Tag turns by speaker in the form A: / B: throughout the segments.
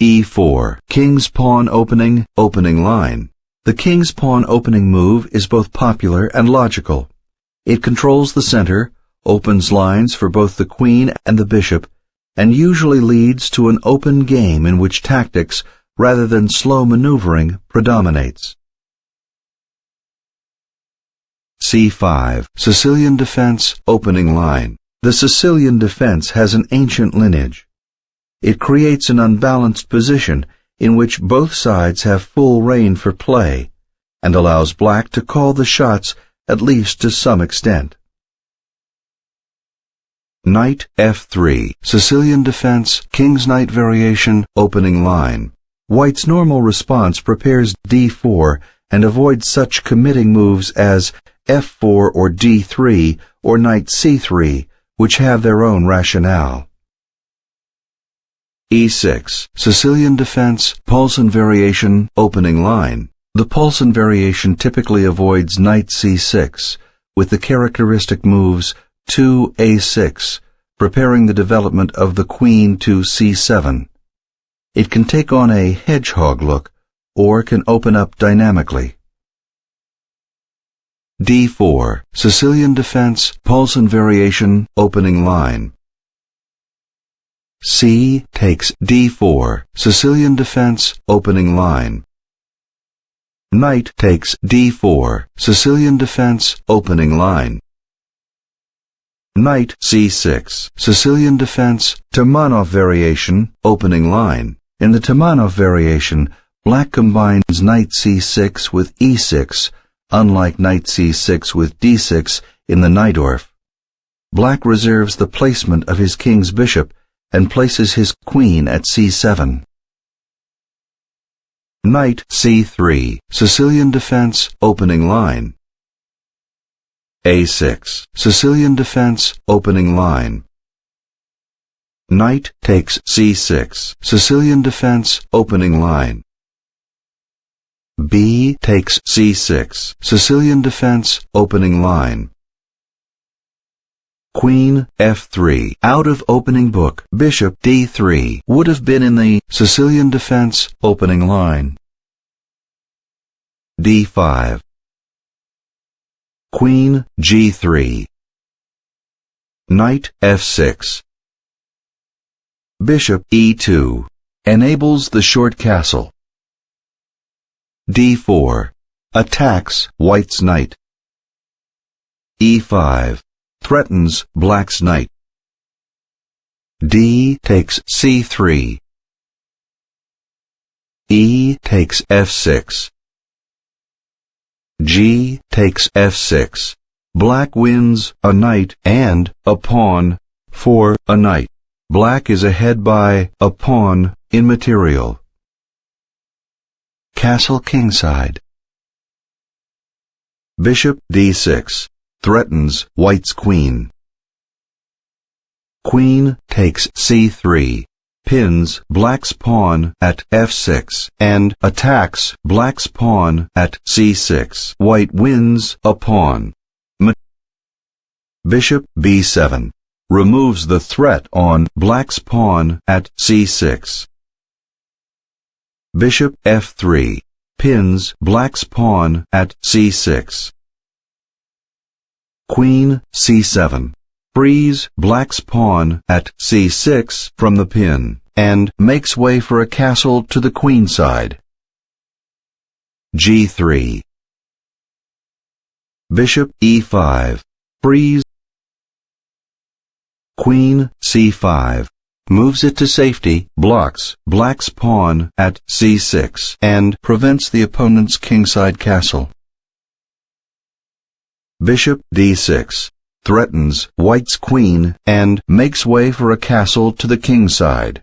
A: e4, king's pawn opening, opening line. The king's pawn opening move is both popular and logical. It controls the center, opens lines for both the queen and the bishop, and usually leads to an open game in which tactics, rather than slow maneuvering, predominates. c5, Sicilian defense, opening line. The Sicilian defense has an ancient lineage. It creates an unbalanced position in which both sides have full rein for play, and allows black to call the shots at least to some extent. Knight f3, Sicilian defense, king's knight variation, opening line. White's normal response prepares d4 and avoids such committing moves as f4 or d3 or knight c3, which have their own rationale. e6, Sicilian defense, Paulsen variation, opening line. The Paulsen variation typically avoids knight c6 with the characteristic moves 2a6, preparing the development of the queen to c7. It can take on a hedgehog look or can open up dynamically. d4, Sicilian defense, Paulsen variation, opening line. c takes d4, Sicilian defense, opening line. Knight takes d4, Sicilian defense, opening line. Knight c6, Sicilian defense, Termination variation, opening line. In the Termination variation, black combines knight c6 with e6, unlike knight c6 with d6 in the Najdorf. Black reserves the placement of his king's bishop and places his queen at c7. Knight c3, Sicilian defense, opening line. a6, Sicilian defense, opening line. Knight takes c6, Sicilian defense, opening line. b takes c6, Sicilian defense, opening line. Queen f3, out of opening book. Bishop d3 would have been in the Sicilian defense, opening line. d5. Queen g3. Knight f6. Bishop e2 enables the short castle. d4 attacks white's knight. e5 threatens black's knight. d takes c3. e takes f6. g takes f6. Black wins a knight and a pawn for a knight. Black is ahead by a pawn in material. Castle kingside. Bishop d6 threatens white's queen. Queen takes c3, pins black's pawn at f6 and attacks black's pawn at c6. White wins a pawn. Bishop b7 removes the threat on black's pawn at c6. Bishop f3 pins black's pawn at c6. Queen c7 frees black's pawn at c6 from the pin and makes way for a castle to the queen side. g3. Bishop e5 frees. Queen c5 moves it to safety, blocks black's pawn at c6 and prevents the opponent's kingside castle. Bishop d6 threatens white's queen and makes way for a castle to the kingside.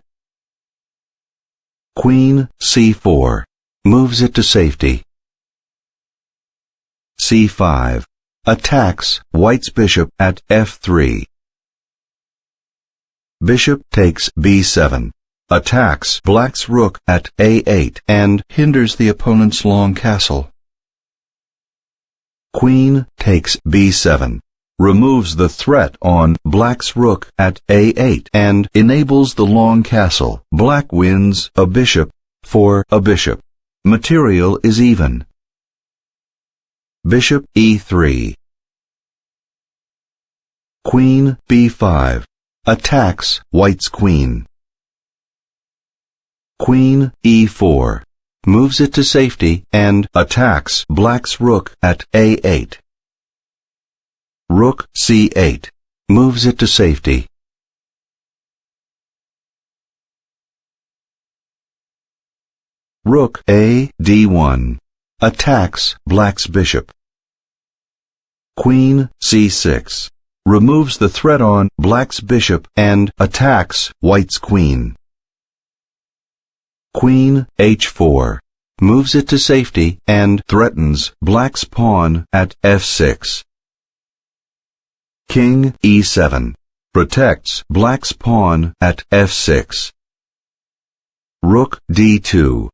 A: Queen c4 moves it to safety. c5 attacks white's bishop at f3. Bishop takes b7, attacks black's rook at a8 and hinders the opponent's long castle. Queen takes b7 removes the threat on black's rook at a8 and enables the long castle. Black wins a bishop for a bishop. Material is even. Bishop e3. Queen b5 attacks white's queen. Queen e4 moves it to safety and attacks black's rook at a8. Rook c8 moves it to safety. Rook a d1 attacks black's bishop. Queen c6 removes the threat on black's bishop and attacks white's queen. Queen h4 moves it to safety and threatens black's pawn at f6. King e7 protects black's pawn at f6. Rook d2.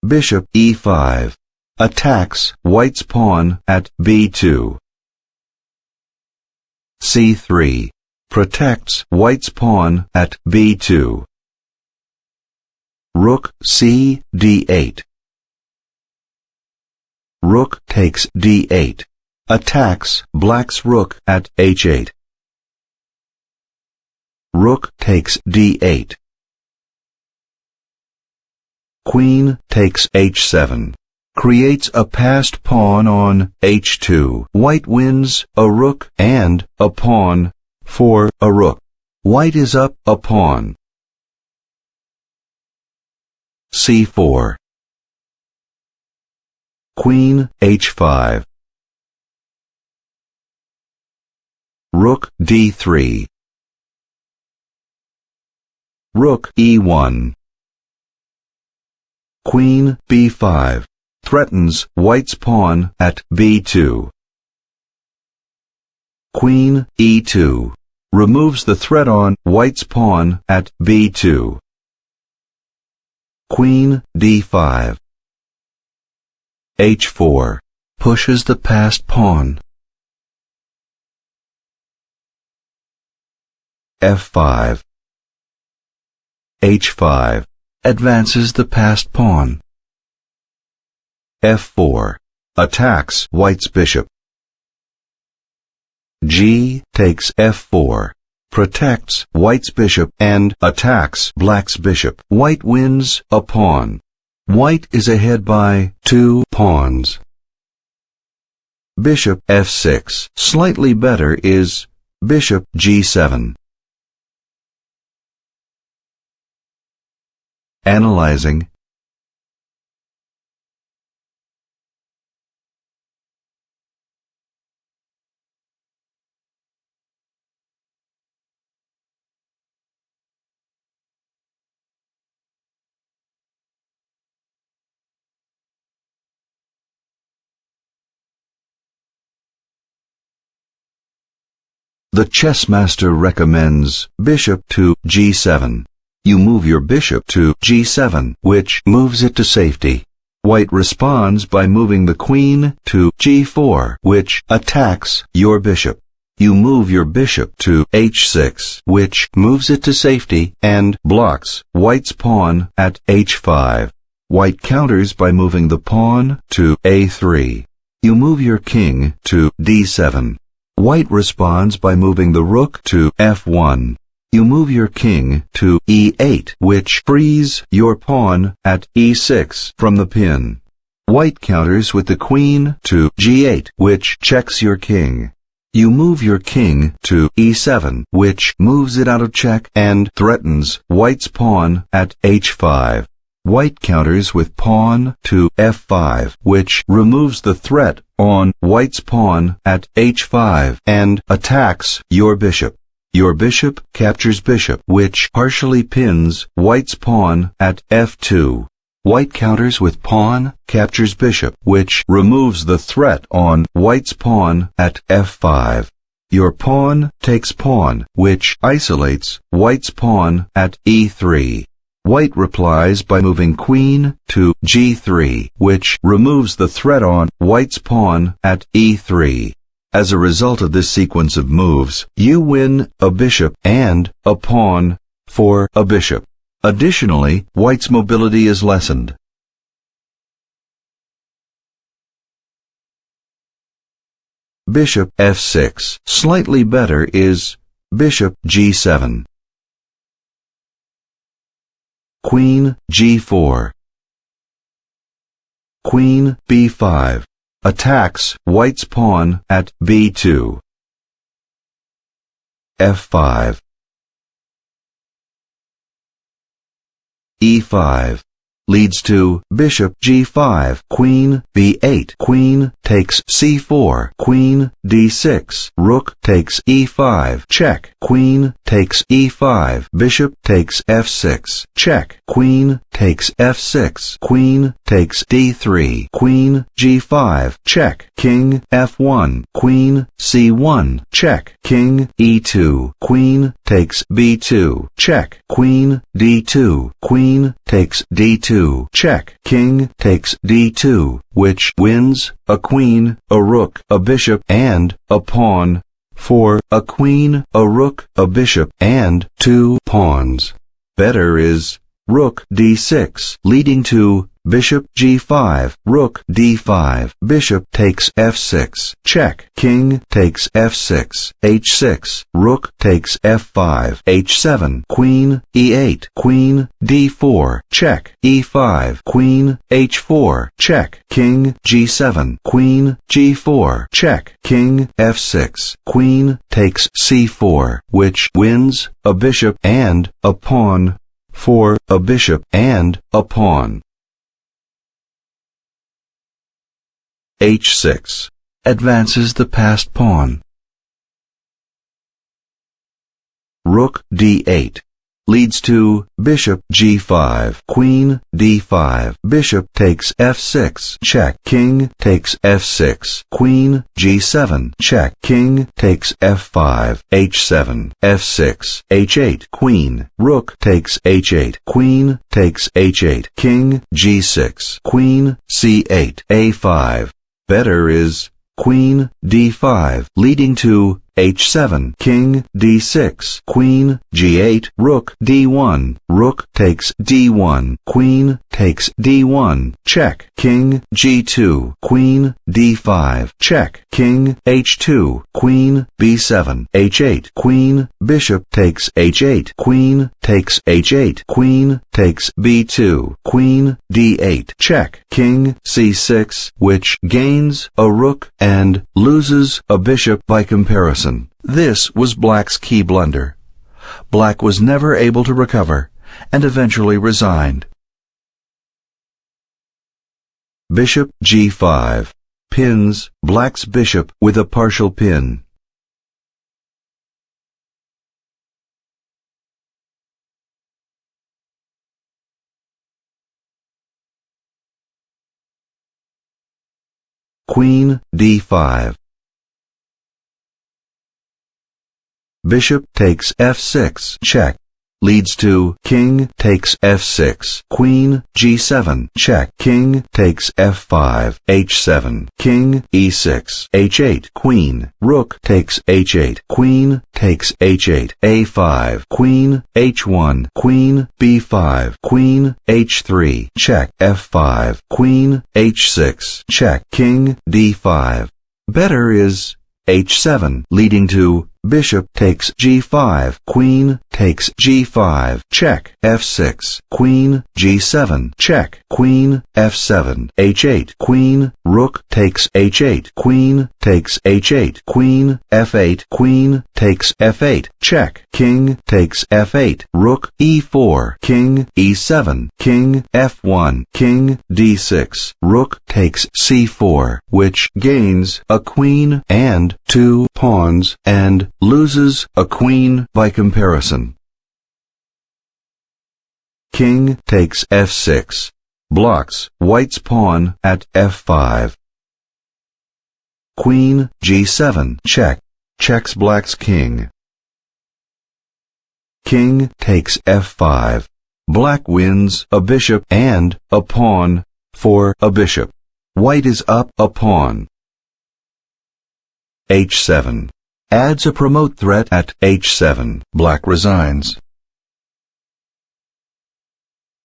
A: Bishop e5 attacks white's pawn at b2. c3 protects white's pawn at b2. Rook c d8. Rook takes d8 attacks black's rook at h8. Rook takes d8. Queen takes h7 creates a passed pawn on h2. White wins a rook and a pawn for a rook. White is up a pawn. c4. Queen h5. Rook d3. Rook e1. Queen b5 threatens white's pawn at b2. Queen e2 removes the threat on white's pawn at b2. Queen d5. h4 pushes the passed pawn. f5. h5 advances the passed pawn. f4 attacks white's bishop. g takes f4 protects white's bishop and attacks black's bishop. White wins a pawn. White is ahead by 2 pawns. Bishop f6. Slightly better is bishop g7. Analyzing. The chess master recommends bishop to g7. You move your bishop to g7, which moves it to safety. White responds by moving the queen to g4, which attacks your bishop. You move your bishop to h6, which moves it to safety and blocks white's pawn at h5. White counters by moving the pawn to a3. You move your king to d7. White responds by moving the rook to f1. You move your king to e8, which frees your pawn at e6 from the pin. White counters with the queen to g8, which checks your king. You move your king to e7, which moves it out of check and threatens white's pawn at h5. White counters with pawn to f5, which removes the threat on white's pawn at h5 and attacks your bishop. Your bishop captures bishop, which partially pins white's pawn at f2. White counters with pawn captures bishop, which removes the threat on white's pawn at f5. Your pawn takes pawn, which isolates white's pawn at e3. White replies by moving queen to g3, which removes the threat on white's pawn at e3. As a result of this sequence of moves, you win a bishop and a pawn for a bishop. Additionally, white's mobility is lessened. Bishop f6. Slightly better is bishop g7. Queen g4. Queen b5. Attacks white's pawn at b2. f5. e5 leads to bishop g5, queen b8, queen takes c4, queen d6, rook takes e5, check, queen takes e5, bishop takes f6, check, queen takes f6, queen takes d3, queen g5, check, king f1, queen c1, check, king e2, queen takes b2, check, queen d2, queen takes d2, check, king takes d2, which wins a queen, a rook, a bishop, and a pawn for a queen, a rook, a bishop, and 2 pawns. Better is rook d6, leading to bishop g5, rook d5, bishop takes f6, check, king takes f6, h6, rook takes f5, h7, queen e8, queen d4, check, e5, queen h4, check, king g7, queen g4, check, king f6, queen takes c4, which wins a bishop and a pawn for a bishop and a pawn. h6 advances the passed pawn. Rook d8 leads to bishop g5, queen d5, bishop takes f6, check, king takes f6, queen g7, check, king takes f5, h7, f6, h8, queen, rook takes h8, queen takes h8, king g6, queen c8, a5. Better is queen d5, leading to h7, king d6, queen g8, rook d1, rook takes d1, queen takes d1, check, king g2, queen d5, check, king h2, queen b7, h8, queen, bishop takes h8, queen takes h8, queen takes b2, queen d8, check, king c6, which gains a rook and loses a bishop by comparison. This was Black's key blunder. Black was never able to recover and eventually resigned. Bishop g5 pins Black's bishop with a partial pin. Queen d5. Bishop takes f6, check, leads to king takes f6, queen g7, check, king takes f5, h7, king e6, h8, queen, rook takes h8, queen takes h8, a5, queen h1, queen b5, queen h3, check, f5, queen h6, check, king d5. Better is h7, leading to bishop takes g5, queen takes g5, check, f6, queen g7, check, queen f7, h8, queen, rook takes h8, queen takes h8, queen f8, queen takes f8, check, king takes f8, rook e4, king e7, king f1, king d6, rook takes c4, which gains a queen and 2 pawns and loses a queen by comparison. King takes f6, blocks White's pawn at f5. Queen g7, check, checks Black's king. King takes f5, Black wins a bishop and a pawn for a bishop. White is up a pawn. H7. Adds a promote threat at H7. Black resigns.